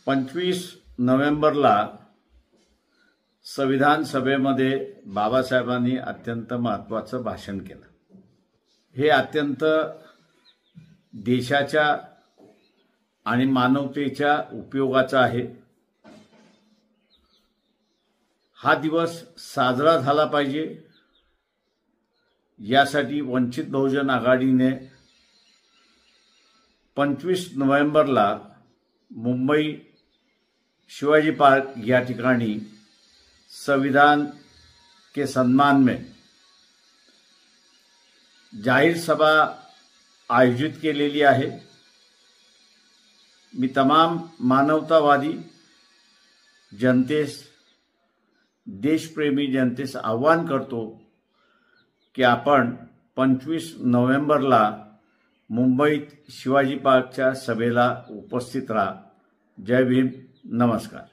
25 नोव्हेंबरला संविधान सभेमध्ये बाबासाहेबांनी अत्यंत महत्त्वाचं भाषण केलं। हे अत्यंत देशाच्या आणि मानवतेच्या उपयोगाचा आहे। हा दिवस साजरा झाला पाहिजे यासाठी वंचित बहुजन आघाडीने 25 नोव्हेंबरला मुंबई शिवाजी पार्क या ठिकाणी संविधान के सम्मान में जाहीर सभा आयोजित केलेली आहे। मी तमाम मानवतावादी जनतेस, देशप्रेमी जनतेस आवाहन करतो की आपण 25 नोव्हेंबरला मुंबईत शिवाजी पार्कच्या सभेला उपस्थित राहा। जय भीम, नमस्कार।